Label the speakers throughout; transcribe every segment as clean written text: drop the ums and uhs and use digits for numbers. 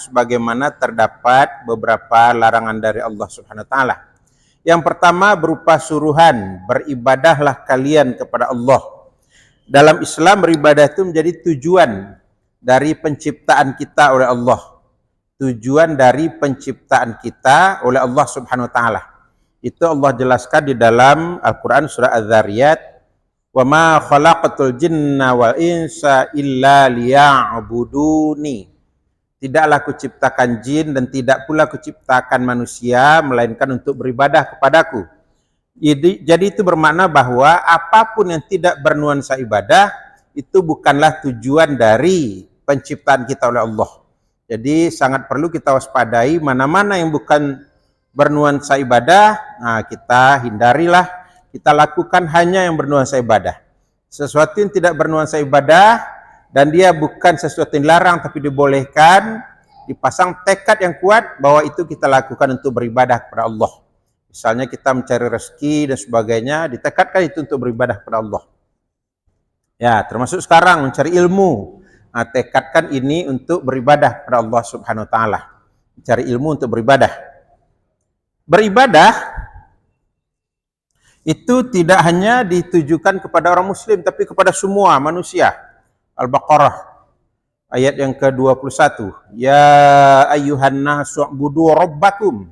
Speaker 1: sebagaimana terdapat beberapa larangan dari Allah Subhanahu wa taala. Yang pertama berupa suruhan, beribadahlah kalian kepada Allah. Dalam Islam beribadah itu menjadi tujuan dari penciptaan kita oleh Allah. Tujuan dari penciptaan kita oleh Allah Subhanahu wa taala. Itu Allah jelaskan di dalam Al-Qur'an surah Az-Zariyat, "Wa ma khalaqatul jinna wal insa illa liya'buduni." Tidaklah kuciptakan jin dan tidak pula kuciptakan manusia melainkan untuk beribadah kepadaku. Jadi itu bermakna bahwa apapun yang tidak bernuansa ibadah itu bukanlah tujuan dari penciptaan kita oleh Allah. Jadi sangat perlu kita waspadai mana-mana yang bukan bernuansa ibadah, nah kita hindarilah, kita lakukan hanya yang bernuansa ibadah. Sesuatu yang tidak bernuansa ibadah dan dia bukan sesuatu yang dilarang tapi dibolehkan, dipasang tekad yang kuat bahwa itu kita lakukan untuk beribadah kepada Allah. Misalnya kita mencari rezeki dan sebagainya, ditekadkan itu untuk beribadah kepada Allah. Ya, termasuk sekarang mencari ilmu. Nah, tekadkan ini untuk beribadah kepada Allah Subhanahu wa taala. Mencari ilmu untuk beribadah. Beribadah itu tidak hanya ditujukan kepada orang muslim tapi kepada semua manusia. Al-Baqarah ayat yang ke-21. Ya ayyuhan nasu u'budu rabbakum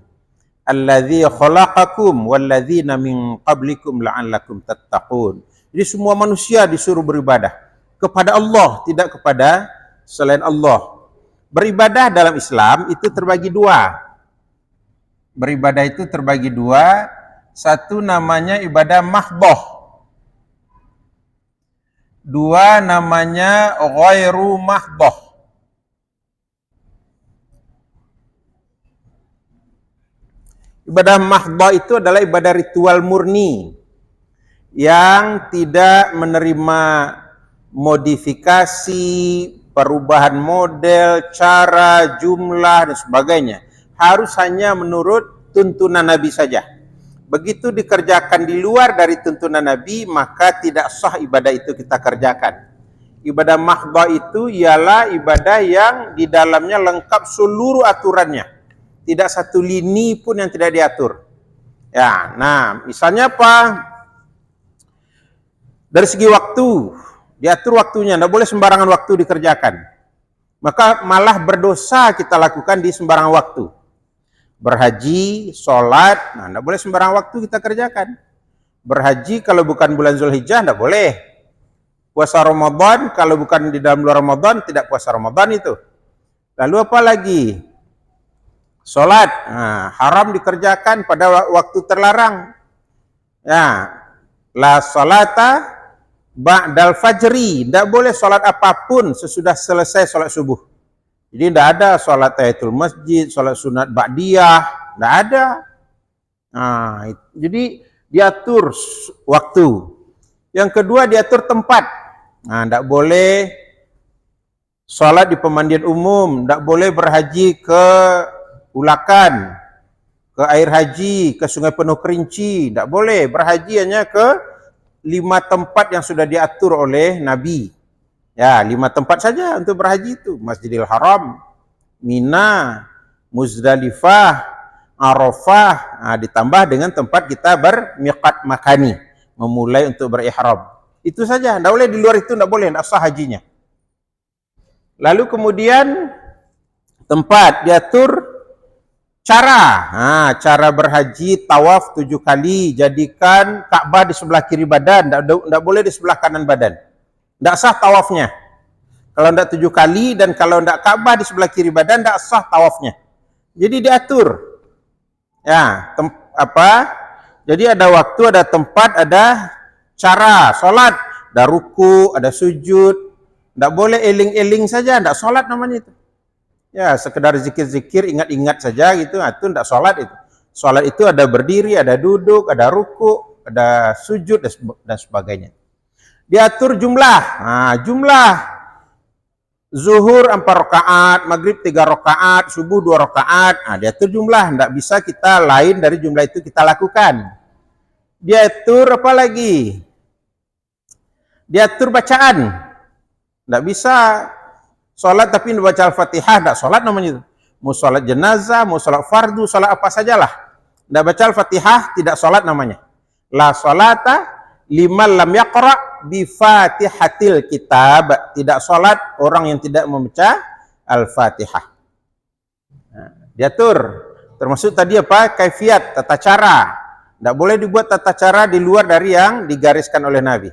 Speaker 1: alladzi khalaqakum walladzina min qablikum la'allakum tattaqun. Jadi semua manusia disuruh beribadah kepada Allah, tidak kepada selain Allah. Beribadah dalam Islam itu terbagi dua. Beribadah itu terbagi dua. Satu namanya ibadah mahdhah. Dua namanya ghairu mahdhah. Ibadah mahdhah itu adalah ibadah ritual murni yang tidak menerima modifikasi, perubahan model, cara, jumlah dan sebagainya. Harus hanya menurut tuntunan Nabi saja. Begitu dikerjakan di luar dari tuntunan Nabi, maka tidak sah ibadah itu kita kerjakan. Ibadah mahdhah itu ialah ibadah yang di dalamnya lengkap seluruh aturannya. Tidak satu lini pun yang tidak diatur. Ya, nah, misalnya apa? Dari segi waktu, diatur waktunya, tidak boleh sembarangan waktu dikerjakan. Maka malah berdosa kita lakukan di sembarangan waktu. Berhaji, sholat, nah tidak boleh sembarang waktu kita kerjakan. Berhaji kalau bukan bulan Zulhijjah tidak boleh. Puasa Ramadan kalau bukan di dalam bulan Ramadan tidak puasa Ramadan itu. Lalu apa lagi? Sholat, nah, haram dikerjakan pada waktu terlarang. Ya, la sholata ba'dal fajri, tidak boleh sholat apapun sesudah selesai sholat subuh. Jadi tidak ada sholat tahiyatul masjid, sholat sunat ba'diyah, tidak ada. Nah, jadi diatur waktu. Yang kedua diatur tempat. Nah, tidak boleh sholat di pemandian umum, tidak boleh berhaji ke Ulakan, ke air haji, ke Sungai Penuh Kerinci, tidak boleh. Berhaji hanya ke 5 tempat yang sudah diatur oleh Nabi. Ya, 5 tempat saja untuk berhaji itu. Masjidil Haram, Mina, Muzdalifah, Arafah, nah, ditambah dengan tempat kita bermiqat makani, memulai untuk berihram. Itu saja, tidak boleh di luar itu, tidak boleh, tidak sah hajinya. Lalu kemudian tempat diatur cara. Cara berhaji, tawaf 7 kali, jadikan Ka'bah di sebelah kiri badan, tidak boleh di sebelah kanan badan. Tidak sah tawafnya. Kalau tidak 7 kali dan kalau tidak Ka'bah di sebelah kiri badan, tidak sah tawafnya. Jadi diatur. Ya, jadi ada waktu, ada tempat, ada cara. Sholat, ada ruku, ada sujud. Tidak boleh eling-eling saja, tidak sholat namanya itu. Ya, sekedar zikir-zikir, ingat-ingat saja gitu, itu tidak sholat itu. Sholat itu ada berdiri, ada duduk, ada ruku, ada sujud dan sebagainya. Diatur jumlah. Nah, jumlah zuhur 4 rakaat, maghrib 3 rakaat, subuh 2 rakaat. Nah, diatur jumlah. Tidak bisa kita lain dari jumlah itu kita lakukan. Diatur apa lagi? Diatur bacaan. Tidak bisa sholat tapi baca Al-Fatihah, tidak sholat namanya itu. mau sholat jenazah, mau sholat fardu, sholat apa sajalah. Tidak baca Al-Fatihah, tidak sholat namanya. La sholata liman lam yaqra bi fatihatil kitab. Tidak sholat orang yang tidak membaca Al-Fatihah. Nah, diatur. Termasuk tadi apa? Kaifiat, tata cara. Tidak boleh dibuat tata cara di luar dari yang digariskan oleh Nabi.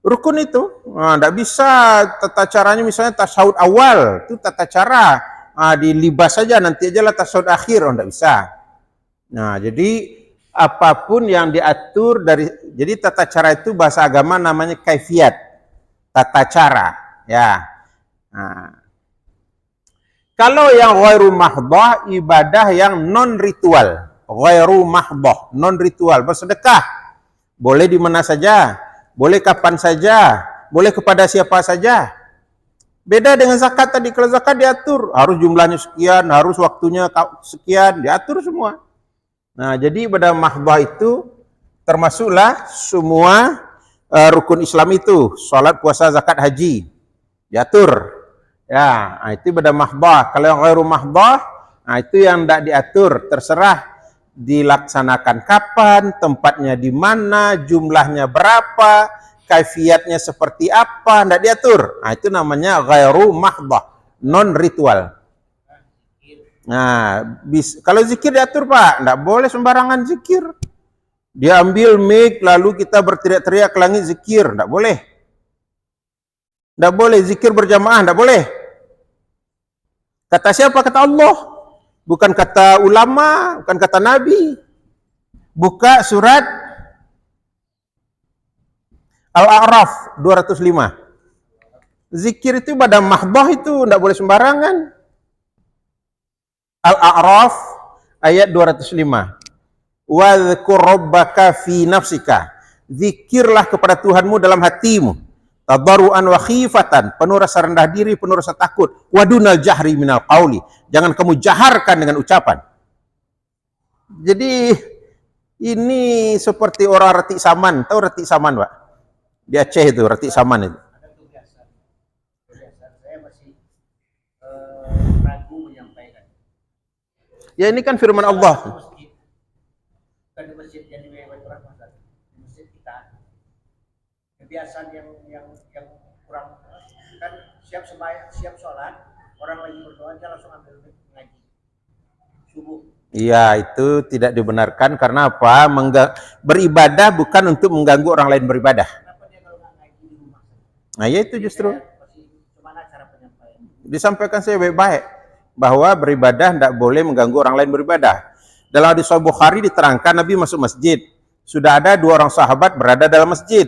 Speaker 1: Rukun itu, tidak bisa tata caranya misalnya tasyahud awal, itu tata cara dilibas saja, nanti aja lah tasyahud akhir, tidak bisa. Nah, jadi apapun yang diatur dari, jadi tata cara itu bahasa agama namanya kaifiat, tata cara, ya. Nah, kalau yang ghairu mahdoh, ibadah yang non ritual, ghairu mahdoh, non ritual, bersedekah, boleh di mana saja. Boleh kapan saja, boleh kepada siapa saja. Beda dengan zakat tadi, kalau zakat diatur, harus jumlahnya sekian, harus waktunya sekian, diatur semua. Nah, jadi ibadah mahdoh itu termasuklah semua rukun Islam itu, salat, puasa, zakat, haji, diatur. Ya, nah, itu ibadah mahdoh. Kalau yang ghairu mahdoh, nah itu yang tidak diatur, terserah dilaksanakan kapan, tempatnya di mana, jumlahnya berapa, kaifiatnya seperti apa, tidak diatur. Nah, itu namanya ghairu mahdoh, non ritual. Nah, kalau zikir diatur, Pak, tidak boleh sembarangan zikir. Dia ambil mic lalu kita berteriak-teriak ke langit zikir, tidak boleh. Tidak boleh zikir berjamaah, tidak boleh. Kata siapa? Kata Allah. Bukan kata ulama, bukan kata Nabi. Buka surat Al-A'raf 205. Zikir itu ibadah mahdoh itu, tidak boleh sembarangan. Al-A'raf ayat 205. Wadhkur rabbaka fi nafsika. Zikirlah kepada Tuhanmu dalam hatimu. Tadarruan wa khifatan, penuh rasa rendah diri, penuh rasa takut. Wadunal jahri minal qauli, jangan kamu jaharkan dengan ucapan. Jadi ini seperti orang retik saman. Tahu retik saman, Pak? Di Aceh itu retik saman itu.
Speaker 2: Saya masih ragu menyampaikan.
Speaker 1: Ya, ini kan firman Allah.
Speaker 2: Bukan di masjid yang dimiliki orang di masjid kita. Kebiasaan yang kurang kan siap sembahyang, siap sholat, orang lagi berdoa aja langsung ambil ngaji subuh.
Speaker 1: Iya, itu tidak dibenarkan karena apa? Beribadah bukan untuk mengganggu orang lain beribadah.
Speaker 2: Kenapa dia kalau nggak ngaji di rumah?
Speaker 1: Nah, ya itu justru.
Speaker 2: Gimana cara penyampaian?
Speaker 1: Disampaikan saya baik-baik bahwa beribadah tidak boleh mengganggu orang lain beribadah. Dalam hadis Sahih Bukhari diterangkan Nabi masuk masjid. Sudah ada dua orang sahabat berada dalam masjid.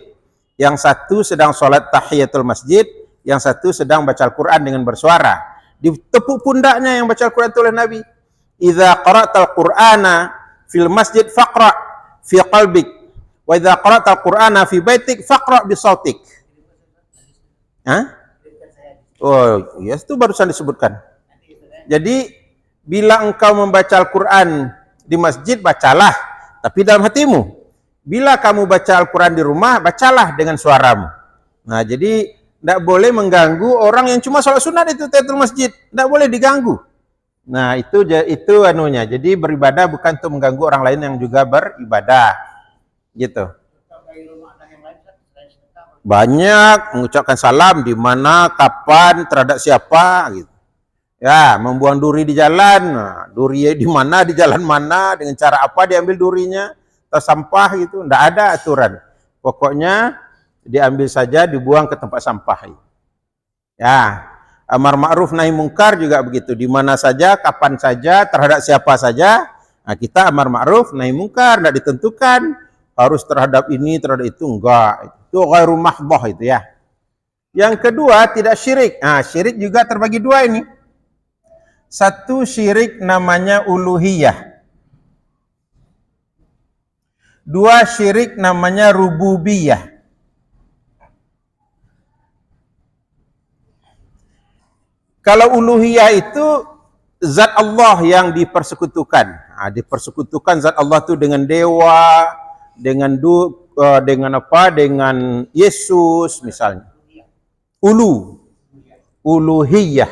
Speaker 1: Yang satu sedang sholat tahiyatul masjid, yang satu sedang baca Al-Quran dengan bersuara. Ditepuk pundaknya yang baca Al-Quran itu oleh Nabi. Idza qara'tal Qur'ana fil masjid faqra' fi qalbik, wa idza qara'tal Qur'ana fi baitik faqra' bi sautik. Hah? Oh, ya itu barusan disebutkan. Jadi bila engkau membaca Al-Quran di masjid, bacalah, tapi dalam hatimu. Bila kamu baca Al-Quran di rumah, bacalah dengan suaramu. Nah, jadi tidak boleh mengganggu orang yang cuma sholat sunat itu tahiyatul masjid. Tidak boleh diganggu. Nah, itu anunya. Jadi beribadah bukan untuk mengganggu orang lain yang juga beribadah. Gitu. Banyak mengucapkan salam di mana, kapan, terhadap siapa gitu. Ya, membuang duri di jalan. Nah, duri di mana, di jalan mana, dengan cara apa diambil durinya, atau sampah gitu, tidak ada aturan. Pokoknya diambil saja, dibuang ke tempat sampah. Ya, amar ma'ruf nahi mungkar juga begitu. Di mana saja, kapan saja, terhadap siapa saja. Nah, kita amar ma'ruf nahi mungkar, tidak ditentukan harus terhadap ini, terhadap itu, enggak. Itu ghairu mahdoh itu ya. Yang kedua, tidak syirik. Nah, syirik juga terbagi dua ini. Satu syirik namanya uluhiyah. Dua syirik namanya rububiyah. Kalau uluhiyah itu zat Allah yang dipersekutukan. Nah, dipersekutukan zat Allah itu dengan dewa, dengan Yesus misalnya. Uluhiyah.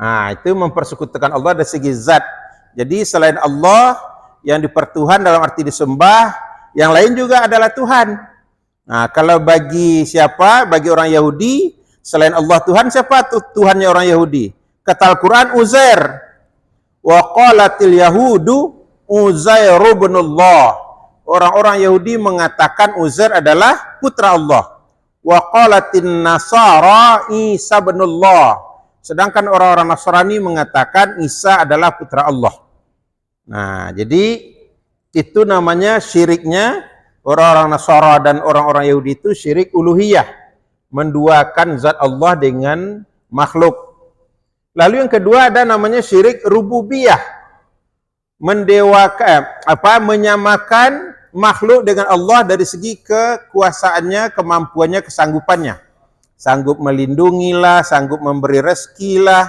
Speaker 1: Nah, itu mempersekutukan Allah dari segi zat. Jadi selain Allah yang dipertuhan dalam arti disembah, yang lain juga adalah Tuhan. Nah, kalau bagi siapa? Bagi orang Yahudi, selain Allah Tuhan, siapa tuh Tuhannya orang Yahudi? Kata Al-Quran, Uzair. Wa qalatil Yahudu Uzair ibnullah. Orang-orang Yahudi mengatakan Uzair adalah putra Allah. Wa qalatin Nasara Isa ibnullah. Sedangkan orang-orang Nasrani mengatakan Isa adalah putra Allah. Nah, jadi itu namanya syiriknya orang-orang Nasara dan orang-orang Yahudi itu syirik uluhiyah. Menduakan zat Allah dengan makhluk. Lalu yang kedua ada namanya syirik rububiyah. Menyamakan makhluk dengan Allah dari segi kekuasaannya, kemampuannya, kesanggupannya. Sanggup melindungi lah, sanggup memberi rezeki lah.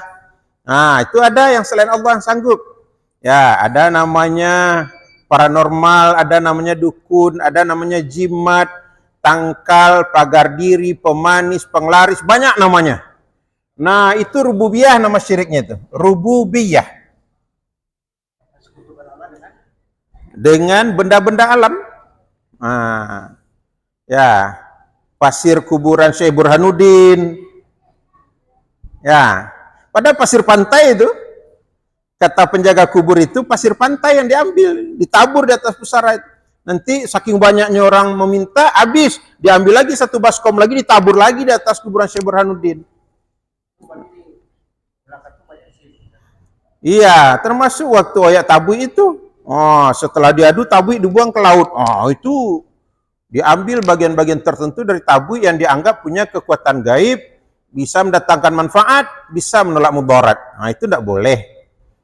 Speaker 1: Nah, itu ada yang selain Allah yang sanggup. Ya, ada namanya paranormal, ada namanya dukun, ada namanya jimat, tangkal, pagar diri, pemanis, penglaris, banyak namanya. Nah, itu rububiyah nama syiriknya itu. Rububiyah. Dengan benda-benda alam. Nah, ya. Pasir kuburan Syekh Burhanuddin. Ya. Pada pasir pantai itu, kata penjaga kubur itu, pasir pantai yang diambil, ditabur di atas pusara itu. Nanti saking banyaknya orang meminta, habis. Diambil lagi satu baskom lagi, ditabur lagi di atas kuburan Syekh Burhanuddin. Iya, termasuk waktu Oyak Tabui itu. Oh, setelah diadu, Tabui dibuang ke laut. Oh, itu diambil bagian-bagian tertentu dari tabui yang dianggap punya kekuatan gaib, bisa mendatangkan manfaat, bisa menolak mudarat. Nah, itu tidak boleh.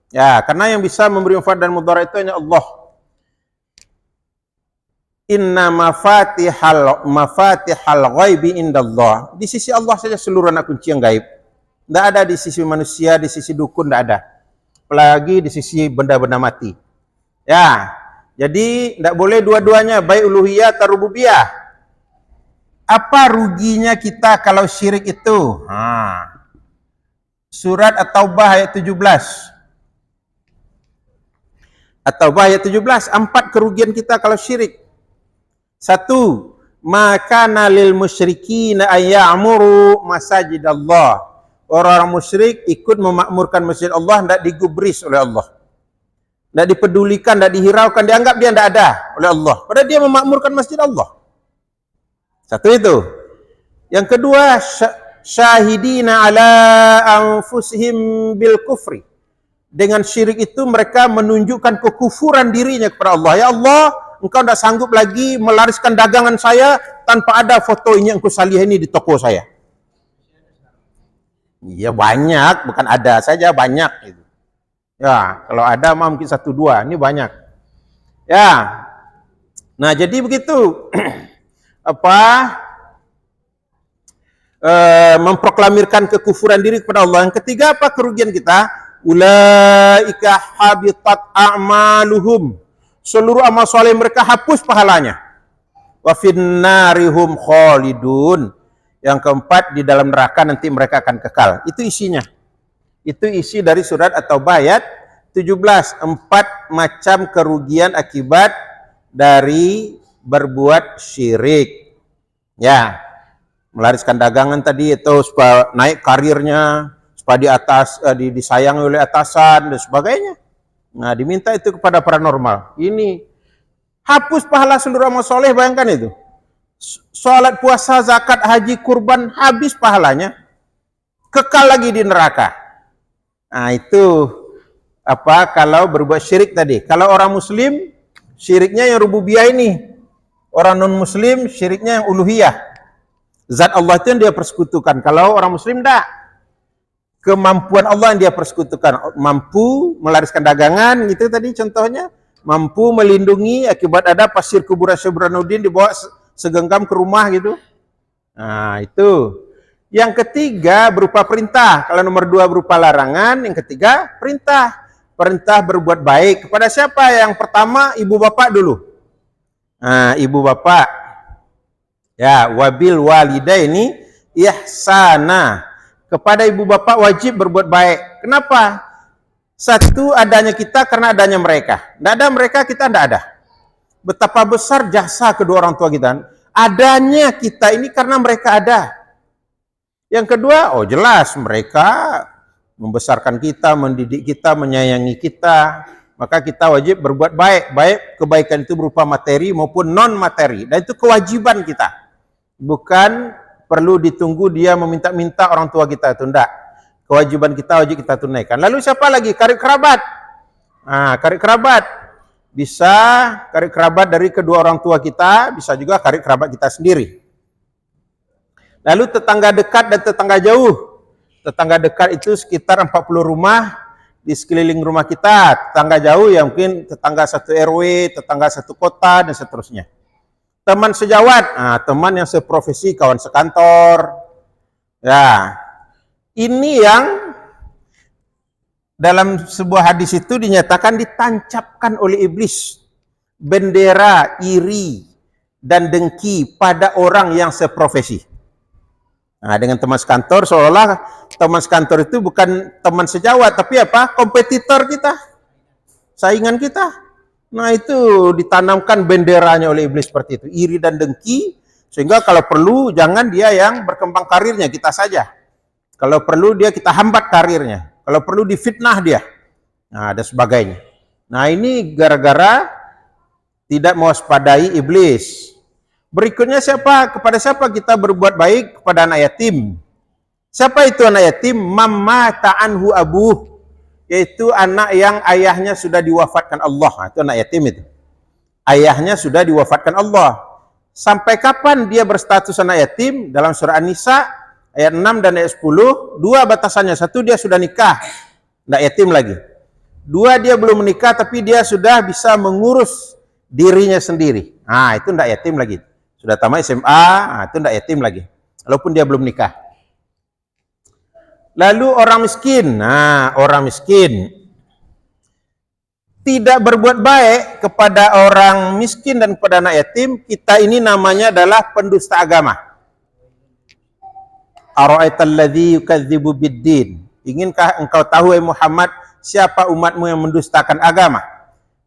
Speaker 1: Ya, karena yang bisa memberi manfaat dan mudarat itu hanya Allah. Inna mafatihal ghaibi indallah. Di sisi Allah saja seluruh anak kunci yang gaib. Tidak ada di sisi manusia, di sisi dukun tidak ada. Apalagi di sisi benda-benda mati. Ya, jadi tidak boleh dua-duanya, baik uluhiyah atau rububiyah. Apa ruginya kita kalau syirik itu? Surat At-Taubah ayat 17. At-Taubah ayat 17, 4 kerugian kita kalau syirik. 1, maka nalil musyrikin ayya'muru masajidallah. Orang-orang musyrik ikut memakmurkan masjid Allah, tidak digubris oleh Allah. Tidak dipedulikan, tidak dihiraukan, dianggap dia tidak ada oleh Allah. Padahal dia memakmurkan masjid Allah. 1 itu. Yang kedua, syahidina ala anfusihim bil kufri. Dengan syirik itu mereka menunjukkan kekufuran dirinya kepada Allah. Ya Allah, engkau tidak sanggup lagi melariskan dagangan saya tanpa ada foto ini yang kusalih ini di toko saya. Iya banyak, bukan ada saja, banyak itu. Ya, kalau ada mungkin 1-2, ini banyak. Ya. Nah, jadi begitu. Memproklamirkan kekufuran diri kepada Allah. Yang ketiga apa kerugian kita? Ulaika habitat a'maluhum. Seluruh amal soleh mereka hapus pahalanya. Wa finnarihum khalidun. Yang keempat, di dalam neraka nanti mereka akan kekal. Itu isinya. Itu isi dari surat At-Taubah ayat 17. 4 macam kerugian akibat dari berbuat syirik. Ya, melariskan dagangan tadi itu supaya naik karirnya, supaya di atas disayangi oleh atasan dan sebagainya. Nah, diminta itu kepada paranormal. Ini hapus pahala seluruh amal soleh, bayangkan itu. Sholat, puasa, zakat, haji, kurban, habis pahalanya. Kekal lagi di neraka. Nah, itu kalau berbuat syirik tadi. Kalau orang muslim, syiriknya yang rububiyah ini. Orang non-muslim, syiriknya yang uluhiyah. Zat Allah itu yang dia persekutukan. Kalau orang muslim, tidak. Kemampuan Allah yang dia persekutukan. Mampu melariskan dagangan, itu tadi contohnya. Mampu melindungi akibat ada pasir kuburan Syekh Burhanuddin dibawa segenggam ke rumah gitu. Nah, itu. Yang ketiga berupa perintah. Kalau nomor 2 berupa larangan, yang ketiga perintah. Perintah berbuat baik. Kepada siapa? Yang pertama ibu bapak dulu. Nah, ibu bapak. Ya, wabil walidaini ihsana. Kepada ibu bapak wajib berbuat baik. Kenapa? Satu, adanya kita karena adanya mereka. Tidak ada mereka, kita tidak ada. Betapa besar jasa kedua orang tua kita. Adanya kita ini karena mereka ada. Yang kedua, oh jelas mereka membesarkan kita, mendidik kita, menyayangi kita. Maka kita wajib berbuat baik. Baik kebaikan itu berupa materi maupun non materi. Dan itu kewajiban kita. Bukan perlu ditunggu dia meminta-minta orang tua kita, itu enggak. Kewajiban kita wajib kita tunaikan. Lalu siapa lagi? Karib kerabat. Nah, karib kerabat. Bisa karib kerabat dari kedua orang tua kita, bisa juga karib kerabat kita sendiri. Lalu tetangga dekat dan tetangga jauh. Tetangga dekat itu sekitar 40 rumah di sekeliling rumah kita. Tetangga jauh ya mungkin tetangga satu RW, tetangga satu kota, dan seterusnya. Teman sejawat, nah, teman yang seprofesi, kawan sekantor. Ya, ini yang dalam sebuah hadis itu dinyatakan ditancapkan oleh iblis bendera iri dan dengki pada orang yang seprofesi. Nah, dengan teman sekantor seolah-olah teman sekantor itu bukan teman sejawat, tapi apa? Kompetitor kita, saingan kita. Nah, itu ditanamkan benderanya oleh iblis seperti itu, iri dan dengki, sehingga kalau perlu jangan dia yang berkembang karirnya, kita saja. Kalau perlu dia kita hambat karirnya, kalau perlu difitnah dia. Nah, dan sebagainya. Nah, ini gara-gara tidak mewaspadai iblis. Berikutnya siapa? Kepada siapa kita berbuat baik? Kepada anak yatim. Siapa itu anak yatim? Mamma ta'anhu abuh. Yaitu anak yang ayahnya sudah diwafatkan Allah. Nah, itu anak yatim itu. Ayahnya sudah diwafatkan Allah. Sampai kapan dia berstatus anak yatim? Dalam surah An-Nisa ayat 6 dan ayat 10, dua batasannya. Satu, dia sudah nikah, anak yatim lagi. Dua, dia belum menikah tapi dia sudah bisa mengurus dirinya sendiri. Nah, itu anak yatim lagi. Sudah tamat SMA, nah, itu anak yatim lagi. Walaupun dia belum nikah. Lalu orang miskin. Nah, orang miskin tidak berbuat baik kepada orang miskin dan kepada anak yatim, kita ini namanya adalah pendusta agama. Ara'aital ladzi yukadzibu biddin. Inginkah engkau tahu, Muhammad, siapa umatmu yang mendustakan agama?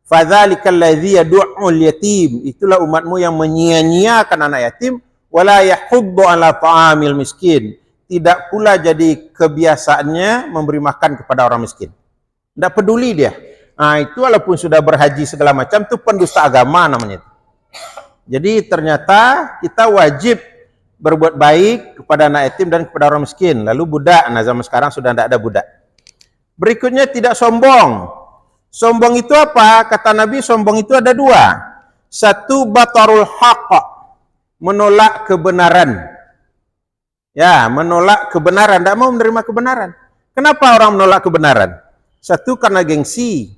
Speaker 1: Fadzalikal ladzi yad'ul yatim. Itulah umatmu yang menyia-nyiakan anak yatim, wala yahuddu ala ta'amil miskin. Tidak pula jadi kebiasaannya memberi makan kepada orang miskin. Tidak peduli dia. Nah, itu walaupun sudah berhaji segala macam, itu pendusta agama namanya. Jadi ternyata kita wajib berbuat baik kepada anak yatim dan kepada orang miskin. Lalu budak, nah zaman sekarang sudah tidak ada budak. Berikutnya tidak sombong. Sombong itu apa? Kata Nabi, sombong itu ada dua. Satu, batarul haqq, menolak kebenaran. Ya, menolak kebenaran, tidak mau menerima kebenaran. Kenapa orang menolak kebenaran? Satu, karena gengsi.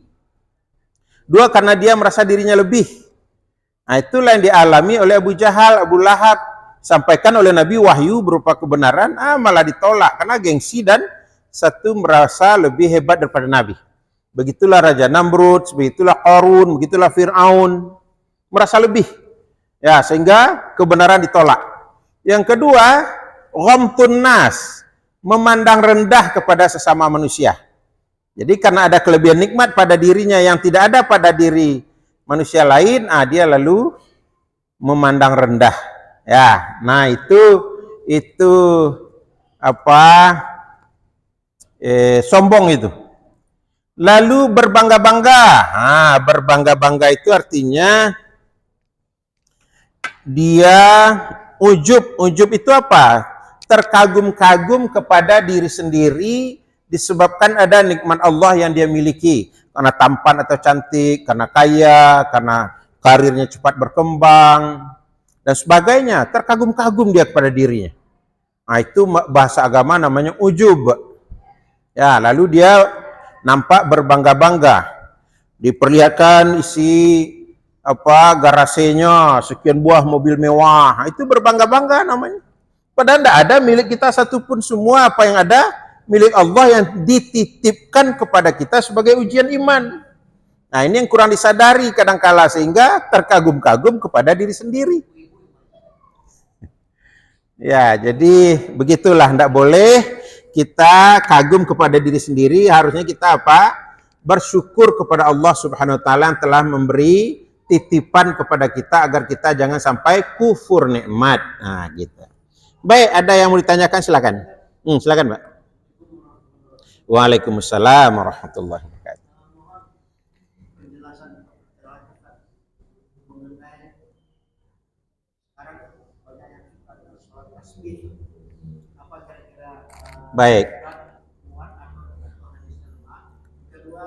Speaker 1: Dua, karena dia merasa dirinya lebih. Nah, itulah yang dialami oleh Abu Jahal, Abu Lahab. Sampaikan oleh Nabi wahyu berupa kebenaran, malah ditolak karena gengsi dan satu merasa lebih hebat daripada Nabi. Begitulah Raja Namrud, begitulah Qarun, begitulah Fir'aun, merasa lebih. Ya, sehingga kebenaran ditolak. Yang kedua, ghamtun nas, memandang rendah kepada sesama manusia. Jadi karena ada kelebihan nikmat pada dirinya yang tidak ada pada diri manusia lain, dia lalu memandang rendah. Ya, nah itu apa? Sombong itu. Lalu berbangga-bangga. Nah, berbangga-bangga itu artinya dia ujub. Ujub itu apa? Terkagum-kagum kepada diri sendiri disebabkan ada nikmat Allah yang dia miliki. Karena tampan atau cantik, karena kaya, karena karirnya cepat berkembang, dan sebagainya. Terkagum-kagum dia kepada dirinya. Nah, itu bahasa agama namanya ujub. Ya, lalu dia nampak berbangga-bangga. Diperlihatkan isi garasenya, sekian buah mobil mewah. Nah, itu berbangga-bangga namanya. Padahal tidak ada milik kita satupun, semua apa yang ada milik Allah yang dititipkan kepada kita sebagai ujian iman. Nah, ini yang kurang disadari kadangkala sehingga terkagum-kagum kepada diri sendiri. Ya, jadi begitulah, tidak boleh kita kagum kepada diri sendiri, harusnya kita apa? Bersyukur kepada Allah Subhanahu wa taala yang telah memberi titipan kepada kita agar kita jangan sampai kufur nikmat. Nah, gitu. Baik, ada yang mau ditanyakan silakan. Silakan, Pak. Waalaikumsalam warahmatullahi wabarakatuh.
Speaker 2: Penjelasan mengenai sekarang banyak yang suka sholat tasbih. Apa kira-kira
Speaker 1: Baik.
Speaker 2: muat atau hadisnya lemah? Kedua,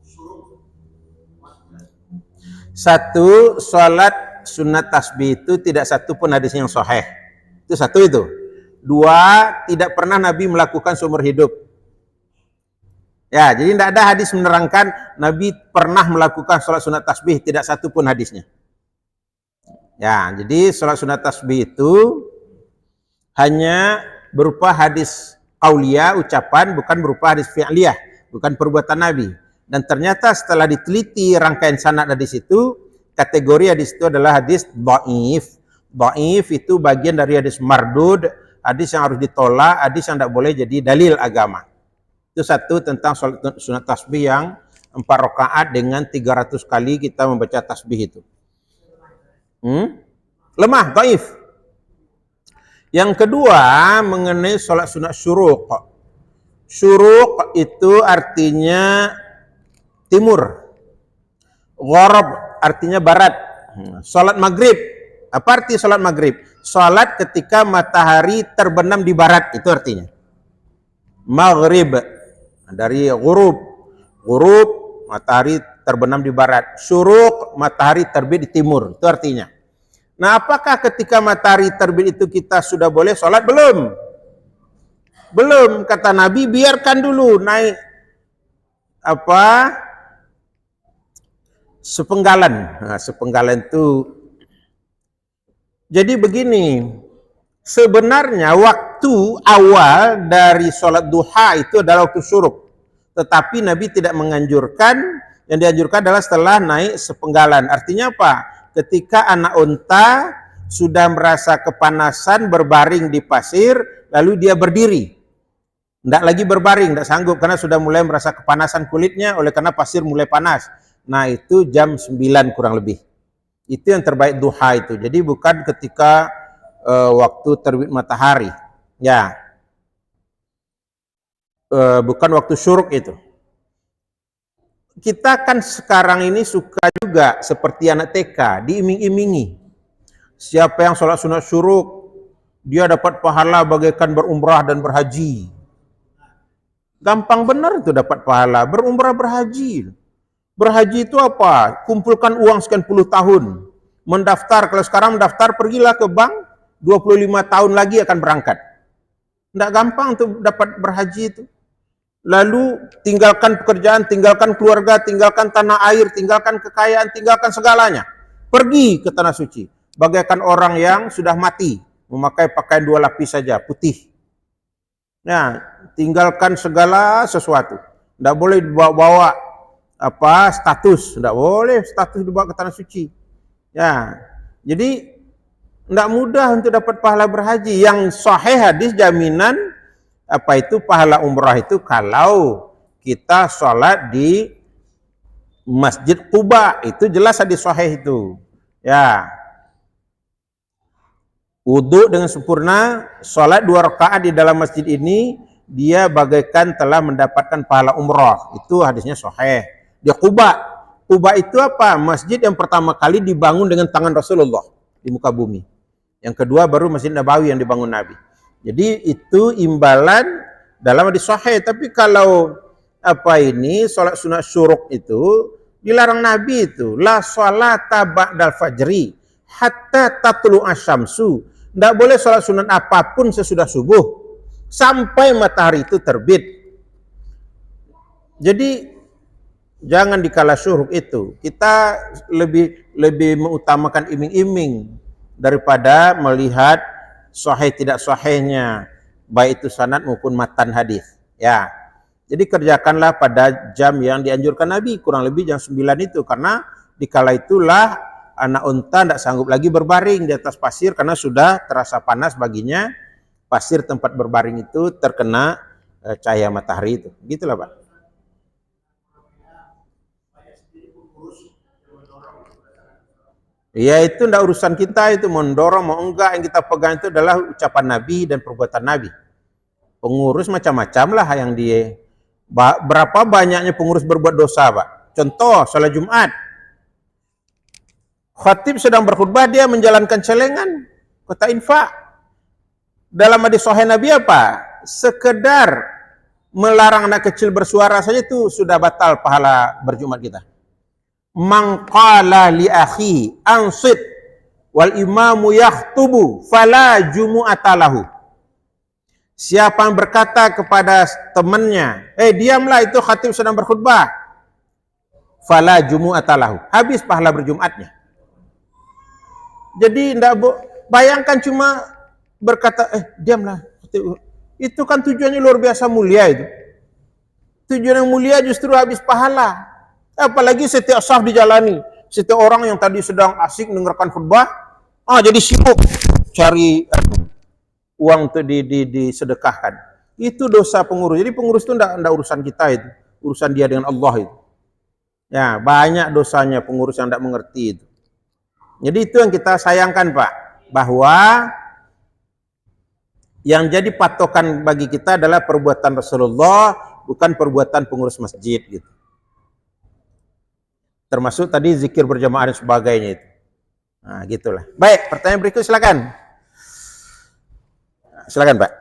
Speaker 2: suruh muat.
Speaker 1: Satu, sholat sunat tasbih itu tidak satu pun hadis yang sahih. Itu satu itu. Dua, tidak pernah Nabi melakukan seumur hidup. Ya, jadi tidak ada hadis menerangkan Nabi pernah melakukan sholat sunat tasbih, tidak satu pun hadisnya. Ya, jadi sholat sunat tasbih itu hanya berupa hadis qauliyah, ucapan, bukan berupa hadis fi'liyah, bukan perbuatan Nabi. Dan ternyata setelah diteliti rangkaian sanad hadis itu, kategori hadis itu adalah hadis dhaif. Dhaif itu bagian dari hadis mardud, hadis yang harus ditolak, hadis yang tidak boleh jadi dalil agama. Itu satu tentang sholat sunat tasbih yang 4 rakaat dengan 300 kali kita membaca tasbih itu. Lemah, dhaif. Yang kedua mengenai sholat sunat syuruq. Syuruq itu artinya timur. Gharab artinya barat. Sholat maghrib. Apa arti sholat maghrib? Sholat ketika matahari terbenam di barat, itu artinya. Maghrib dari ghurub. Ghurub matahari terbenam di barat. Syuruq matahari terbit di timur, itu artinya. Nah, apakah ketika matahari terbit itu kita sudah boleh sholat? Belum. Belum, kata Nabi, biarkan dulu naik sepenggalan. Nah, sepenggalan itu jadi begini, sebenarnya waktu awal dari sholat duha itu adalah waktu syuruk. Tetapi Nabi tidak menganjurkan, yang dianjurkan adalah setelah naik sepenggalan. Artinya apa? Ketika anak unta sudah merasa kepanasan berbaring di pasir, lalu dia berdiri. Tidak lagi berbaring, tidak sanggup karena sudah mulai merasa kepanasan kulitnya oleh karena pasir mulai panas. Nah, itu jam 9 kurang lebih. Itu yang terbaik duha itu. Jadi bukan ketika waktu terbit matahari. Ya. Bukan waktu syuruk itu. Kita kan sekarang ini suka juga seperti anak TK, diiming-imingi. Siapa yang sholat sunat syuruk, dia dapat pahala bagaikan berumrah dan berhaji. Gampang benar itu dapat pahala, berumrah berhaji. Berhaji itu apa? Kumpulkan uang sekian puluh tahun. Mendaftar, kalau sekarang mendaftar, pergilah ke bank, 25 tahun lagi akan berangkat. Tidak gampang untuk dapat berhaji itu. Lalu tinggalkan pekerjaan, tinggalkan keluarga, tinggalkan tanah air, tinggalkan kekayaan, tinggalkan segalanya. Pergi ke tanah suci. Bagaikan orang yang sudah mati, memakai pakaian 2 lapis saja, putih. Nah, tinggalkan segala sesuatu. Tidak boleh dibawa status, tidak boleh status dibawa ke tanah suci. Ya, jadi tidak mudah untuk dapat pahala berhaji. Yang sahih hadis jaminan pahala umrah itu kalau kita sholat di Masjid Quba, itu jelas hadis sahih itu. Ya, wudu dengan sempurna, sholat 2 rakaat di dalam masjid ini, dia bagaikan telah mendapatkan pahala umrah. Itu hadisnya sahih. Di Quba. Quba itu apa? Masjid yang pertama kali dibangun dengan tangan Rasulullah di muka bumi. Yang kedua baru Masjid Nabawi yang dibangun Nabi. Jadi itu imbalan dalam hadis sahih. Tapi kalau sholat sunat syuruk itu dilarang Nabi itu. La sholata ba'dal fajri hatta tatlu asyamsu. Tidak boleh sholat sunat apapun sesudah subuh sampai matahari itu terbit. Jadi jangan dikala syuruk itu. Kita lebih mengutamakan iming-iming daripada melihat sahih tidak sahihnya, baik itu sanad maupun matan hadis. Ya. Jadi kerjakanlah pada jam yang dianjurkan Nabi, kurang lebih jam 9 itu, karena dikala itulah anak unta tidak sanggup lagi berbaring di atas pasir karena sudah terasa panas baginya. Pasir tempat berbaring itu terkena cahaya matahari itu. Gitulah Pak. Ya itu ndak urusan kita, itu mendorong mau enggak, yang kita pegang itu adalah ucapan Nabi dan perbuatan Nabi. Pengurus macam-macam lah yang dia. Berapa banyaknya pengurus berbuat dosa Pak. Contoh salat Jumat, khatib sedang berkhutbah dia menjalankan celengan kota infak. Dalam hadis sahih Nabi apa? Sekedar melarang anak kecil bersuara saja itu sudah batal pahala berjumat kita. Man qala li akhi ansit wal imamu yakhtubu fala jumu'ata lahu. Siapa yang berkata kepada temannya, diamlah itu khatib sedang berkhutbah, fala jumu'ata lahu, habis pahala berjumatnya. Jadi enggak bayangkan cuma berkata diamlah. Itu kan tujuannya luar biasa mulia itu. Tujuan yang mulia justru habis pahala. Apalagi setiap saf dijalani, setiap orang yang tadi sedang asik mendengarkan khutbah, jadi sibuk cari uang untuk disedekahkan. Itu dosa pengurus. Jadi pengurus itu enggak urusan kita itu, urusan dia dengan Allah itu. Ya, banyak dosanya pengurus yang enggak mengerti itu. Jadi itu yang kita sayangkan Pak, bahwa yang jadi patokan bagi kita adalah perbuatan Rasulullah, bukan perbuatan pengurus masjid gitu. Termasuk tadi zikir berjamaah dan sebagainya itu. Nah, gitulah. Baik, pertanyaan berikut silakan. Silakan, Pak.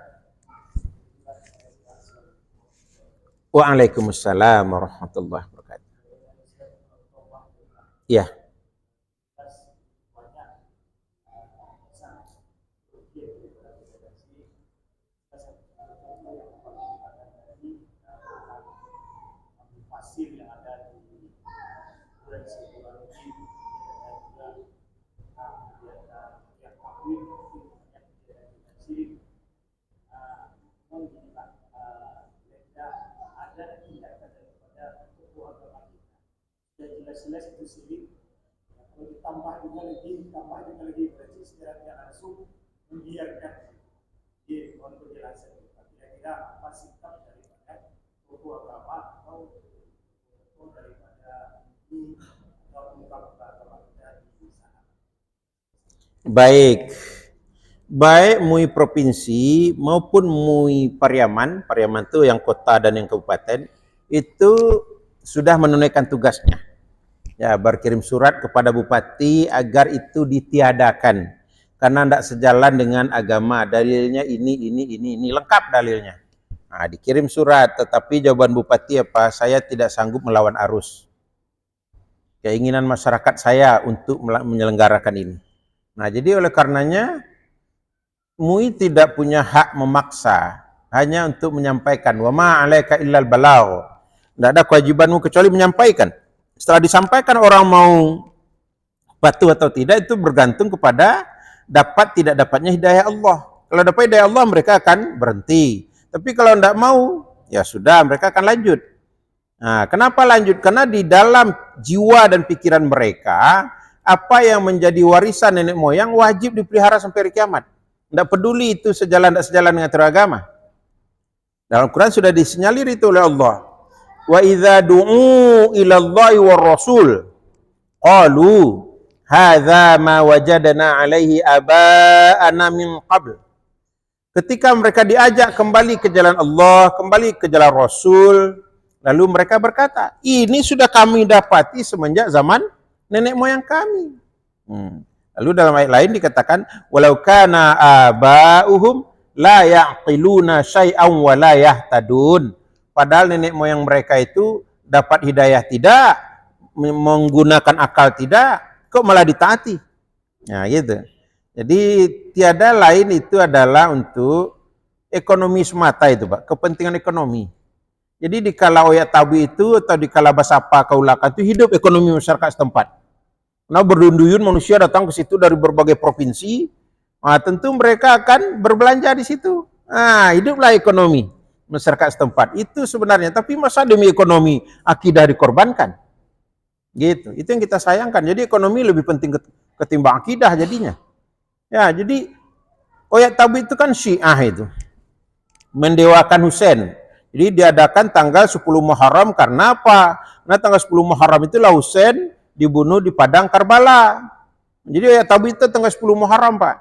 Speaker 1: Waalaikumsalam warahmatullahi wabarakatuh. Iya.
Speaker 2: Jelas-jelas itu syirik. Kalau ditambah lagi berarti sekiranya langsung membiarkan di mohon penjelasan. Kira-kira apa sikap daripada tokoh agama atau daripada ini atau ungkapan agama kita di sana.
Speaker 1: Baik MUI provinsi maupun MUI Pariaman itu yang kota dan yang kabupaten, itu sudah menunaikan tugasnya. Ya, berkirim surat kepada bupati agar itu ditiadakan karena tidak sejalan dengan agama. Dalilnya ini lengkap dalilnya. Nah, dikirim surat, tetapi jawaban bupati apa? Saya tidak sanggup melawan arus. Keinginan masyarakat saya untuk menyelenggarakan ini. Nah, jadi oleh karenanya MUI tidak punya hak memaksa, hanya untuk menyampaikan. Wa ma 'alaika illal balagh. Tidak ada kewajibanmu kecuali menyampaikan. Setelah disampaikan orang mau patuh atau tidak itu bergantung kepada dapat tidak dapatnya hidayah Allah. Kalau dapat hidayah Allah mereka akan berhenti. Tapi kalau tidak mau, ya sudah mereka akan lanjut. Nah, kenapa lanjut? Karena di dalam jiwa dan pikiran mereka, apa yang menjadi warisan nenek moyang wajib dipelihara sampai hari kiamat. Tidak peduli itu sejalan tidak sejalan dengan aturan agama. Dalam Quran sudah disinyalir itu oleh Allah. Wa idza du'u ila Allahi war Rasul qalu hadza ma wajadna alaihi aba'ana min qabl. Ketika mereka diajak kembali ke jalan Allah, kembali ke jalan Rasul, lalu mereka berkata, ini sudah kami dapati semenjak zaman nenek moyang kami. Lalu dalam ayat lain dikatakan, walau kana aba'uhum la ya'qiluna syai'an wa la yahtadun. Padahal nenek moyang mereka itu dapat hidayah tidak, menggunakan akal tidak, kok malah ditaati. Nah gitu. Jadi tiada lain itu adalah untuk ekonomi semata itu Pak, kepentingan ekonomi. Jadi dikala Oya Tabi itu atau dikala Basapa Kaulaka itu hidup ekonomi masyarakat setempat. Nah berduyun-duyun manusia datang ke situ dari berbagai provinsi, tentu mereka akan berbelanja di situ. Nah hiduplah ekonomi masyarakat setempat itu sebenarnya, tapi masa demi ekonomi akidah dikorbankan gitu. Itu yang kita sayangkan. Jadi ekonomi lebih penting ketimbang akidah jadinya ya. Jadi Oya Tabi itu kan Syiah, itu mendewakan Husain, Jadi diadakan tanggal 10 Muharram karena apa? Karena tanggal 10 Muharram itulah Husain dibunuh di padang Karbala. Jadi ya tabu itu tanggal 10 Muharram, Pak.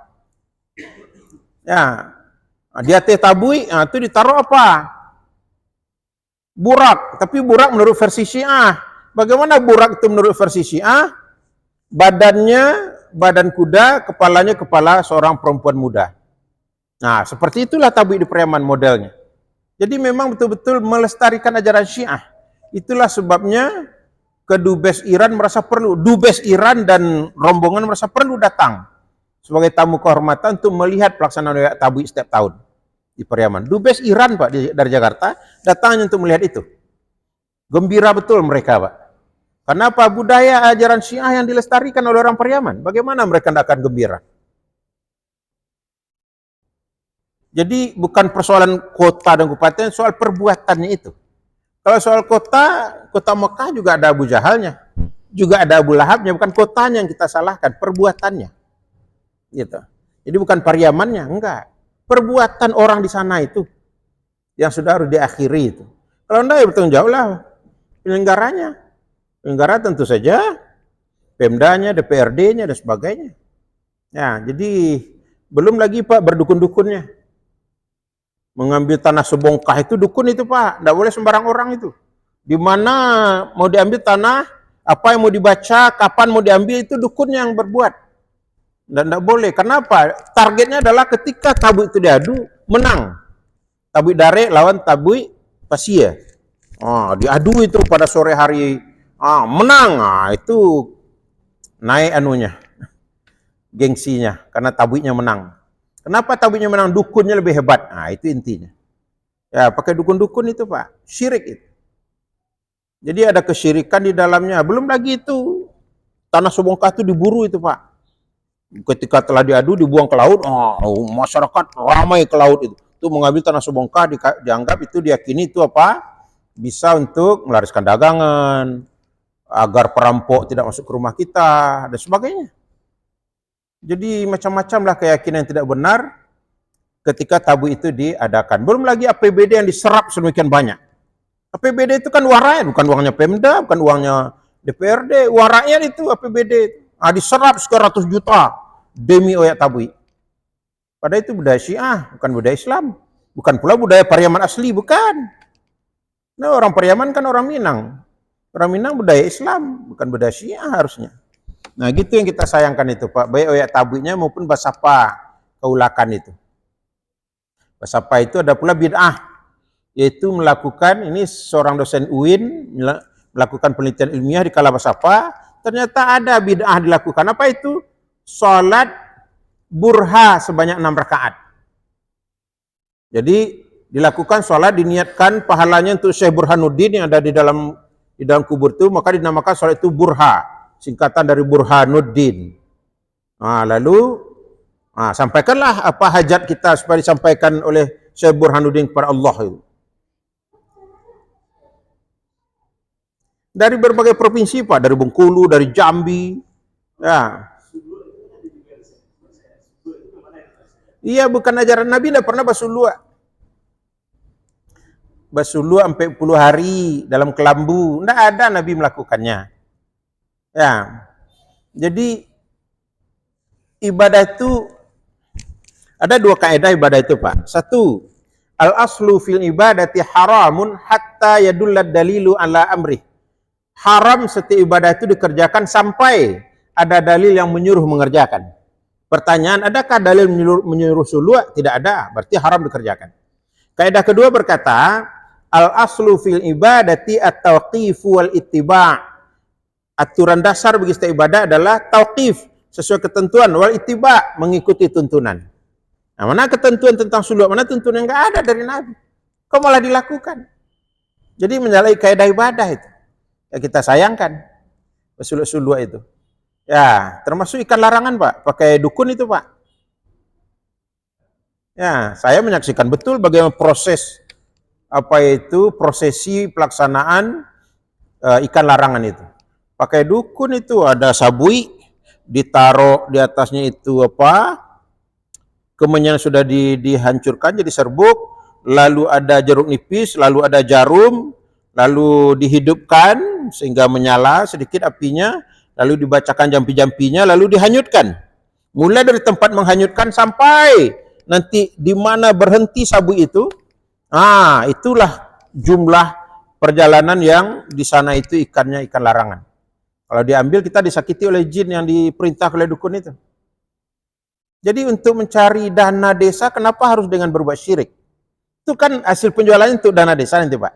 Speaker 1: Ya. Di atas tabui, itu ditaruh apa? Burak, tapi burak menurut versi Syiah. Bagaimana burak itu menurut versi Syiah? Badannya badan kuda, kepalanya kepala seorang perempuan muda. Nah, seperti itulah tabui di Periaman modelnya. Jadi memang betul-betul melestarikan ajaran Syiah. Itulah sebabnya kedubes Iran merasa perlu, dubes Iran dan rombongan merasa perlu datang sebagai tamu kehormatan untuk melihat pelaksanaan tabui setiap tahun di Periaman. Dubes Iran, Pak, dari Jakarta datangnya untuk melihat itu. Gembira betul mereka, Pak. Kenapa? Budaya ajaran Syiah yang dilestarikan oleh orang Periaman. Bagaimana mereka tidak akan gembira? Jadi bukan persoalan kota dan kabupaten, soal perbuatannya itu. Kalau soal kota Mekah juga ada Abu Jahalnya, juga ada Abu Lahabnya, bukan kotanya yang kita salahkan, perbuatannya. Gitu. Jadi bukan Periamannya, enggak. Perbuatan orang di sana itu yang sudah harus diakhiri itu. Kalau enggak ya bertanggung jawab lah penyelenggaranya. Penyelenggara tentu saja Pemdanya, DPRD-nya dan sebagainya. Ya, jadi belum lagi Pak berdukun-dukunnya. Mengambil tanah sebongkah itu dukun itu Pak, tidak boleh sembarang orang itu. Di mana mau diambil tanah, apa yang mau dibaca, kapan mau diambil itu dukun yang berbuat. Dan tidak boleh. Kenapa? Targetnya adalah ketika tabui itu diadu, menang. Tabui Dare lawan tabui Pasia. Diadu itu pada sore hari, menang. Itu naik anunya, gengsinya, karena tabuinya menang. Kenapa tabuinya menang? Dukunnya lebih hebat. Itu intinya. Ya, pakai dukun-dukun itu Pak, syirik itu. Jadi ada kesyirikan di dalamnya. Belum lagi itu tanah sebongkah itu diburu itu Pak. Ketika telah diadu dibuang ke laut, masyarakat ramai ke laut itu. Itu mengambil tanah sebongkah dianggap itu diyakini itu apa? Bisa untuk melariskan dagangan, agar perampok tidak masuk ke rumah kita dan sebagainya. Jadi macam-macam lah keyakinan yang tidak benar ketika tabu itu diadakan. Belum lagi APBD yang diserap sedemikian banyak. APBD itu kan uang rakyat, bukan uangnya Pemda, bukan uangnya DPRD, uang rakyat itu APBD. Diserap sekian ratus juta demi oyak tabui. Padahal itu budaya Syiah, bukan budaya Islam. Bukan pula budaya Pariaman asli, bukan. Nah, orang Pariaman kan orang Minang. Orang Minang budaya Islam, bukan budaya Syiah harusnya. Nah, gitu yang kita sayangkan itu Pak, baik oyak tabuinya maupun basapa kaulakan itu. Basapa itu ada pula bid'ah, yaitu melakukan, ini seorang dosen UIN melakukan penelitian ilmiah di kala basapa, ternyata ada bid'ah dilakukan. Apa itu? Salat burha sebanyak 6 rakaat. Jadi dilakukan salat, diniatkan pahalanya untuk Syekh Burhanuddin yang ada di dalam kubur itu, maka dinamakan salat itu burha, singkatan dari Burhanuddin. Lalu sampaikanlah apa hajat kita supaya disampaikan oleh Syekh Burhanuddin kepada Allah itu. Dari berbagai provinsi Pak, dari Bengkulu, dari Jambi. Ya. Iya, bukan ajaran Nabi, tidak pernah basulua. Basulua sampai 10 hari dalam kelambu, tidak ada Nabi melakukannya. Ya. Jadi ibadah itu ada 2 kaidah ibadah itu Pak. 1, al-aslu fil ibadati haramun hatta yadullad dalilu ala amrih. Haram setiap ibadah itu dikerjakan sampai ada dalil yang menyuruh mengerjakan. Pertanyaan, adakah dalil menyuruh sulua? Tidak ada, berarti haram dikerjakan. Kaidah kedua berkata, al-aslu fil ibadati at-tauqif wal ittiba'. Aturan dasar bagi setiap ibadah adalah tauqif, sesuai ketentuan, wal ittiba', mengikuti tuntunan. Nah, mana ketentuan tentang sulua? Mana tuntunan yang enggak ada dari Nabi? Kok malah dilakukan? Jadi menyalahi kaidah ibadah itu. Ya, kita sayangkan sulua itu. Ya, termasuk ikan larangan Pak, pakai dukun itu Pak. Ya, saya menyaksikan betul bagaimana proses prosesi pelaksanaan ikan larangan itu. Pakai dukun itu, ada sabui, ditaruh di atasnya itu kemenyan sudah dihancurkan jadi serbuk, lalu ada jeruk nipis, lalu ada jarum, lalu dihidupkan sehingga menyala sedikit apinya, lalu dibacakan jampi-jampinya, lalu dihanyutkan. Mulai dari tempat menghanyutkan sampai nanti di mana berhenti sabuk itu, itulah jumlah perjalanan yang di sana itu ikannya ikan larangan. Kalau diambil kita disakiti oleh jin yang diperintah oleh dukun itu. Jadi untuk mencari dana desa kenapa harus dengan berbuat syirik? Itu kan hasil penjualannya untuk dana desa nanti Pak.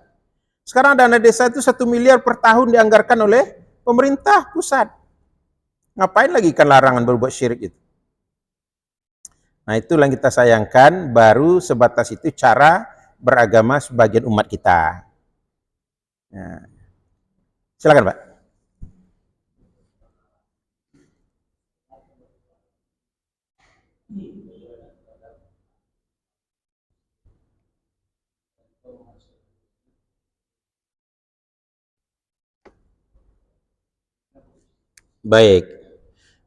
Speaker 1: Sekarang dana desa itu 1 miliar per tahun dianggarkan oleh pemerintah pusat. Ngapain lagi ikan larangan berbuat syirik itu? Nah itulah yang kita sayangkan, baru sebatas itu cara beragama sebagian umat kita. Nah, silakan Pak. Baik.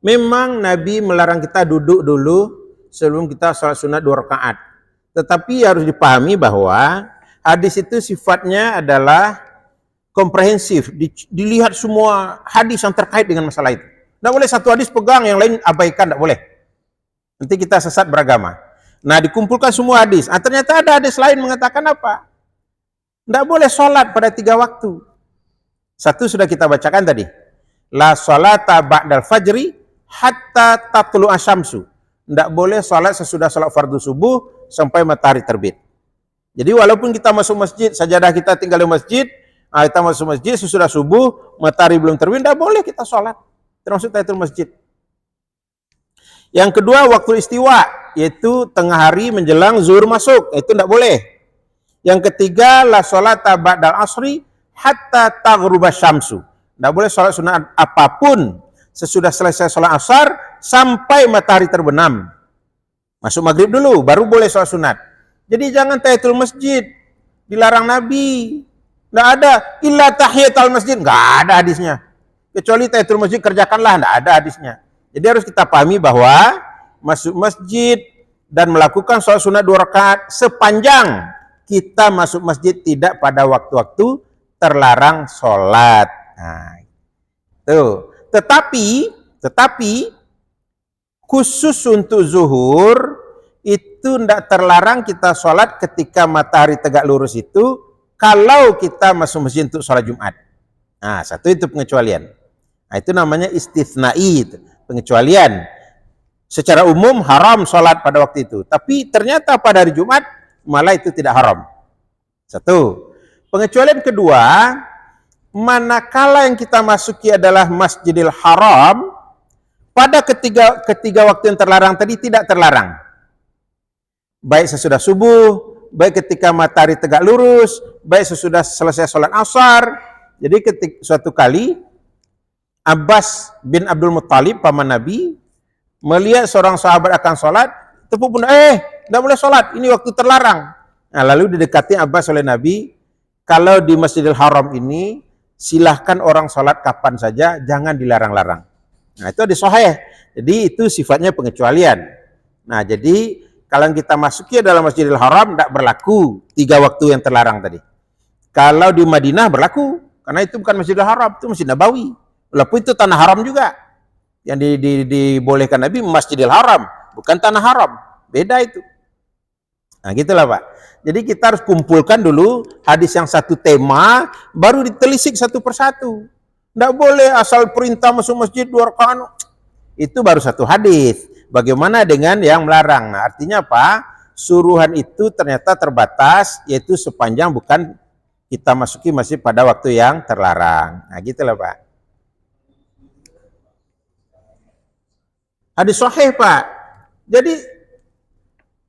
Speaker 1: Memang Nabi melarang kita duduk dulu sebelum kita sholat sunat 2 rakaat. Tetapi harus dipahami bahwa hadis itu sifatnya adalah komprehensif. Dilihat semua hadis yang terkait dengan masalah itu. Tidak boleh satu hadis pegang, yang lain abaikan, tidak boleh. Nanti kita sesat beragama. Nah, dikumpulkan semua hadis. Ternyata ada hadis lain mengatakan apa? Tidak boleh sholat pada 3 waktu. Satu sudah kita bacakan tadi. La sholata ba'dal fajri hatta tatlu asyamsu. Tidak boleh sholat sesudah sholat fardu subuh sampai matahari terbit. Jadi walaupun kita masuk masjid, sajadah kita tinggal di masjid, kita masuk masjid sesudah subuh, matahari belum terbit, tidak boleh kita sholat. Termasuk tahiyatul masjid. Yang kedua, waktu istiwa, yaitu tengah hari menjelang zuhur masuk, itu tidak boleh. Yang ketiga, la sholata ba'dal asri hatta taghruba syamsu. Tidak boleh sholat sunat apapun sesudah selesai sholat asar sampai matahari terbenam. Masuk maghrib dulu, baru boleh sholat sunat. Jadi jangan tahiyatul masjid, dilarang Nabi. Tidak ada, illa tahiyatul masjid, nggak ada hadisnya. Kecuali tahiyatul masjid kerjakanlah, tidak ada hadisnya. Jadi harus kita pahami bahwa masuk masjid dan melakukan sholat sunat 2 rakaat sepanjang kita masuk masjid tidak pada waktu-waktu terlarang sholat. Nah, tuh. Tetapi khusus untuk zuhur itu tidak terlarang kita sholat ketika matahari tegak lurus itu kalau kita masuk masjid untuk sholat Jumat. Nah, satu itu pengecualian. Nah, itu namanya istitsnai, pengecualian. Secara umum haram sholat pada waktu itu. Tapi ternyata pada hari Jumat malah itu tidak haram. Satu. Pengecualian kedua, manakala yang kita masuki adalah Masjidil Haram, pada ketiga waktu yang terlarang tadi tidak terlarang. Baik sesudah subuh, baik ketika matahari tegak lurus, baik sesudah selesai sholat asar. Jadi suatu kali Abbas bin Abdul Muttalib, paman Nabi, melihat seorang sahabat akan sholat, tepuk pundak, tidak boleh sholat, ini waktu terlarang. Nah, lalu didekati Abbas oleh Nabi, kalau di Masjidil Haram ini, silahkan orang sholat kapan saja, jangan dilarang-larang. Nah, itu di Sahih. Jadi itu sifatnya pengecualian. Nah, jadi kalau kita masuki dalam Masjidil Haram, tidak berlaku 3 waktu yang terlarang tadi. Kalau di Madinah berlaku, karena itu bukan Masjidil Haram, itu Masjid Nabawi. Walaupun itu tanah haram juga. Yang dibolehkan Nabi Masjidil Haram, bukan tanah haram. Beda itu. Nah, gitulah Pak. Jadi kita harus kumpulkan dulu hadis yang satu tema, baru ditelisik satu persatu. Tidak boleh asal perintah masuk masjid 2 rakaat. Itu baru satu hadis. Bagaimana dengan yang melarang? Nah, artinya apa? Suruhan itu ternyata terbatas, yaitu sepanjang bukan kita masuki masjid pada waktu yang terlarang. Nah, gitulah Pak. Hadis sahih Pak. Jadi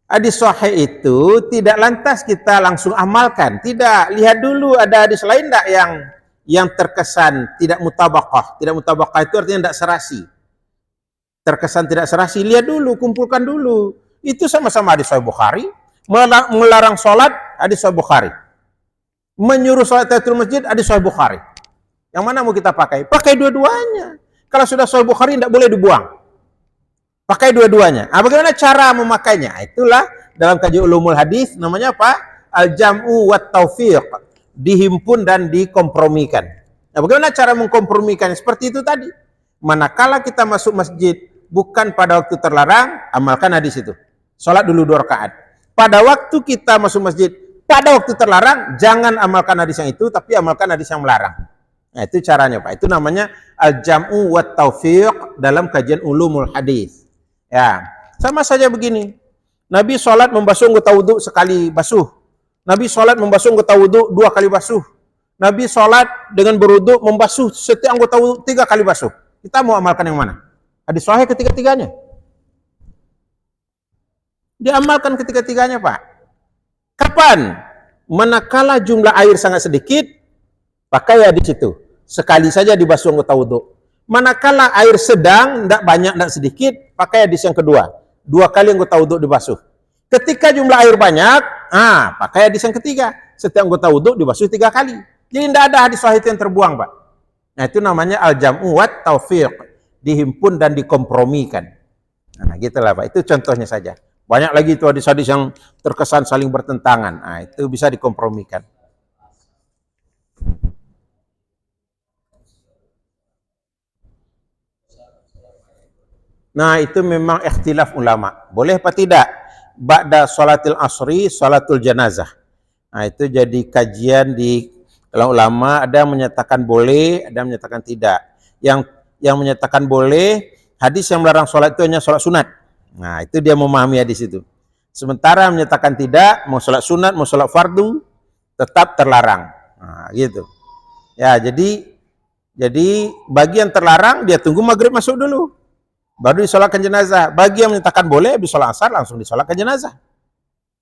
Speaker 1: hadis sahih itu tidak lantas kita langsung amalkan. Tidak, lihat dulu ada hadis lain tidak yang terkesan tidak mutabaqah. Tidak mutabaqah itu artinya tidak serasi. Terkesan tidak serasi, lihat dulu, kumpulkan dulu. Itu sama-sama hadis Sahih Bukhari. Melarang sholat, hadis Sahih Bukhari. Menyuruh sholat tahiyatul masjid, hadis Sahih Bukhari. Yang mana mau kita pakai? Pakai dua-duanya. Kalau sudah Sahih Bukhari tidak boleh dibuang. Pakai dua-duanya. Bagaimana cara memakainya? Itulah dalam kajian ulumul hadis namanya apa? al-jam'u wat taufiq, dihimpun dan dikompromikan. Nah, bagaimana cara mengkompromikan? Seperti itu tadi. Manakala kita masuk masjid bukan pada waktu terlarang, amalkan hadis itu. Salat dulu 2 rakaat. Pada waktu kita masuk masjid pada waktu terlarang, jangan amalkan hadis yang itu, tapi amalkan hadis yang melarang. Nah, itu caranya, Pak. Itu namanya al-jam'u wat taufiq dalam kajian ulumul hadis. Ya, sama saja begini. Nabi sholat membasuh anggota wudhu sekali basuh. Nabi sholat membasuh anggota wudhu 2 kali basuh. Nabi sholat dengan berwudhu membasuh setiap anggota wudhu 3 kali basuh. Kita mau amalkan yang mana? Hadis sahih ketiga-tiganya. Diamalkan ketiga-tiganya, Pak. Kapan? Manakala jumlah air sangat sedikit, pakai hadis itu. Sekali saja dibasuh anggota wudhu. Manakala air sedang, tidak banyak, tidak sedikit, pakai hadis yang kedua. 2 kali anggota wudhu dibasuh. Ketika jumlah air banyak, pakai hadis yang ketiga. Setiap anggota wudhu dibasuh 3 kali. Jadi tidak ada hadis sahih yang terbuang, Pak. Nah, itu namanya al-jam'u wat taufiq, dihimpun dan dikompromikan. Nah, gitulah, Pak. Itu contohnya saja. Banyak lagi itu hadis-hadis yang terkesan saling bertentangan. Nah, itu bisa dikompromikan. Nah, itu memang ikhtilaf ulama. Boleh apa tidak? Ba'da salatil asri, salatul janazah. Nah, itu jadi kajian di kalau ulama, ada yang menyatakan boleh, ada yang menyatakan tidak. Yang menyatakan boleh, hadis yang melarang sholat itu hanya sholat sunat. Nah, itu dia memahami hadis itu. Sementara menyatakan tidak, mau sholat sunat, mau sholat fardu, tetap terlarang. Nah, gitu. Ya, jadi bagi yang terlarang, dia tunggu maghrib masuk dulu. Baru disolatkan jenazah. Bagi yang menyatakan boleh, habis sholat asar, langsung disolatkan jenazah.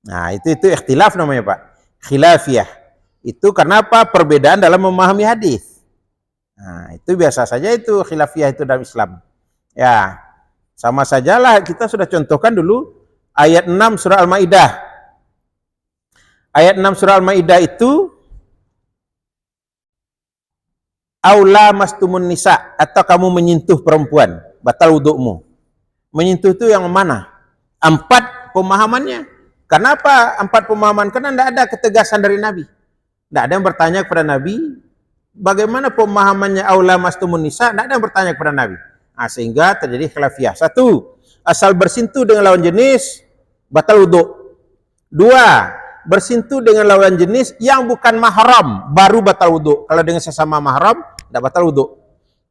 Speaker 1: Nah, itu ikhtilaf namanya, Pak. Khilafiyah. Itu karena apa? Perbedaan dalam memahami hadis. Nah, itu biasa saja itu khilafiyah itu dalam Islam. Ya, sama sajalah kita sudah contohkan dulu ayat 6 surah Al-Maidah. Ayat 6 surah Al-Maidah itu aula mastumun nisa, atau kamu menyentuh perempuan, batal wudukmu. Menyentuh itu yang mana? 4 pemahamannya. Kenapa 4 pemahaman? Karena tidak ada ketegasan dari Nabi. Tidak ada yang bertanya kepada Nabi, bagaimana pemahamannya aula mastumun nisa? Tidak ada yang bertanya kepada Nabi. Nah, sehingga terjadi khilafiyah. 1, asal bersentuh dengan lawan jenis, batal wuduk. 2, bersentuh dengan lawan jenis yang bukan mahram, baru batal wuduk. Kalau dengan sesama mahram, tidak batal wuduk.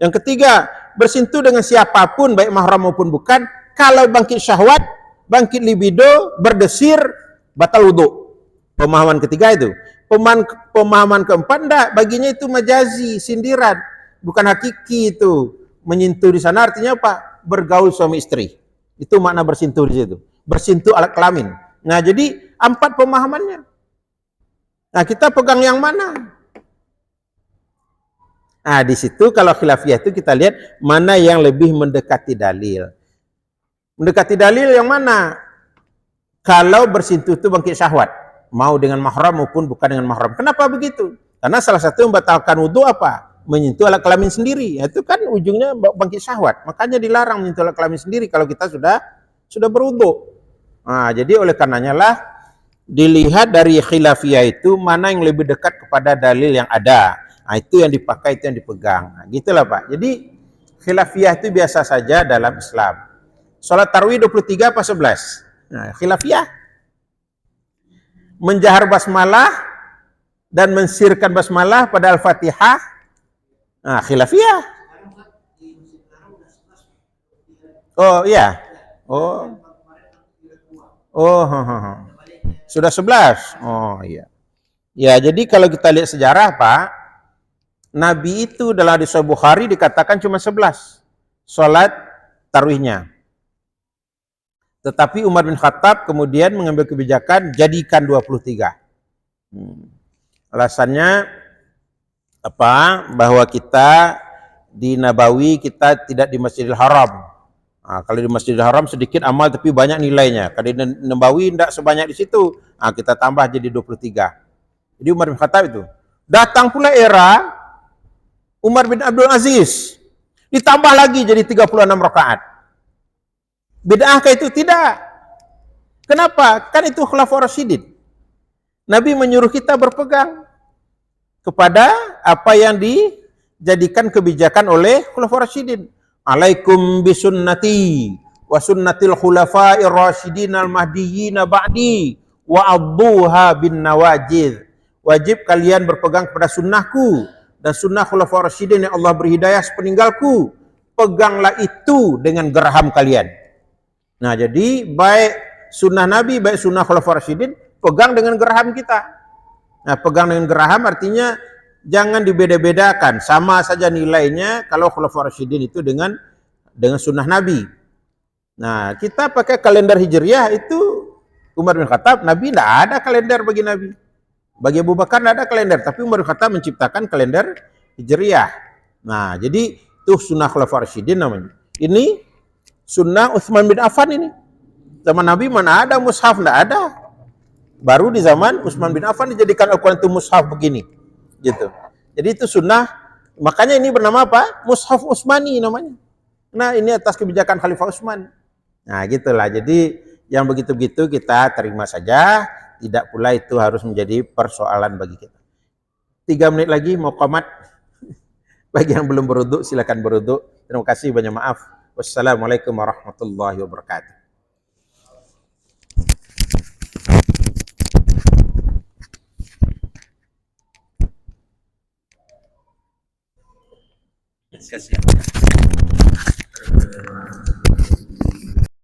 Speaker 1: Yang 3, bersentuh dengan siapapun, baik mahram maupun bukan, kalau bangkit syahwat, bangkit libido, berdesir, batal wuduk. Pemahaman ketiga itu. Pemahaman keempat, enggak, baginya itu majazi, sindiran, bukan hakiki itu. Menyentuh di sana artinya apa? Bergaul suami istri. Itu makna bersentuh di situ. Bersentuh alat kelamin. Nah, jadi 4 pemahamannya. Nah, kita pegang yang mana? Nah, di situ kalau khilafiyah itu kita lihat mana yang lebih mendekati dalil. Mendekati dalil yang mana? Kalau bersentuh itu bangkit syahwat, mau dengan mahram maupun bukan dengan mahram. Kenapa begitu? Karena salah satu yang membatalkan wudhu apa? Menyentuh alat kelamin sendiri. Itu kan ujungnya bangkit syahwat. Makanya dilarang menyentuh alat kelamin sendiri kalau kita sudah berwudhu. Nah, jadi oleh karenanya lah dilihat dari khilafiyah itu mana yang lebih dekat kepada dalil yang ada. Nah, itu yang dipakai, itu yang dipegang. Nah, gitulah, Pak. Jadi khilafiyah itu biasa saja dalam Islam. Salat tarawih 23 apa 11? Nah, khilafiyah. Menjahar basmalah dan mensirkan basmalah pada Al-Fatihah. Nah, khilafiyah. Oh, iya. Oh. Sudah 11. Oh, iya. Ya, jadi kalau kita lihat sejarah, Pak, Nabi itu dalam hadis Sahih Bukhari dikatakan cuma 11 salat tarawihnya. Tetapi Umar bin Khattab kemudian mengambil kebijakan jadikan 23. Alasannya apa? Bahwa kita di Nabawi, kita tidak di Masjidil Haram. Nah, kalau di Masjidil Haram sedikit amal tapi banyak nilainya. Kalau di Nabawi tidak sebanyak di situ. Nah, kita tambah jadi 23. Jadi Umar bin Khattab itu. Datang pula era Umar bin Abdul Aziz. Ditambah lagi jadi 36 rakaat. Bid'ahkah itu? Tidak. Kenapa? Kan itu khulafaur rasyidin. Nabi menyuruh kita berpegang kepada apa yang dijadikan kebijakan oleh Khulafaur Rasyidin. Alaikum bisunnati wa sunnatil khulafa'ir rasyidin al-mahdiyyin ba'di wa adduha bin nawajid. Wajib kalian berpegang kepada sunnahku dan sunnah Khulafaur Rasyidin yang Allah beri hidayah sepeninggalku. Peganglah itu dengan geraham kalian. Nah, jadi baik sunnah Nabi, baik sunnah Khulafaur Rasyidin, pegang dengan geraham kita. Nah, pegang dengan geraham artinya jangan dibeda-bedakan, sama saja nilainya kalau Khulafaur Rasyidin itu dengan sunnah Nabi. Nah, kita pakai kalender Hijriah itu Umar bin Khattab, Nabi tidak ada kalender bagi Nabi. Bagi Abu Bakar tidak ada kalender, tapi Umar bin Khattab menciptakan kalender Hijriah. Nah, jadi itu sunnah Khulafaur Rasyidin namanya. Ini sunnah Utsman bin Affan ini. Zaman Nabi mana ada mushaf, tidak ada. Baru di zaman Utsman bin Affan dijadikan Al-Quran itu mushaf begini, gitu. Jadi itu sunnah, makanya ini bernama apa? Mushaf Utsmani namanya. Nah, ini atas kebijakan Khalifah Utsman. Nah, gitulah. Jadi yang begitu-begitu kita terima saja, tidak pula itu harus menjadi persoalan bagi kita. 3 menit lagi mau qomat. Bagi yang belum berwudu silakan berwudu. Terima kasih, banyak maaf. Wassalamualaikum warahmatullahi wabarakatuh.
Speaker 2: Terima kasih.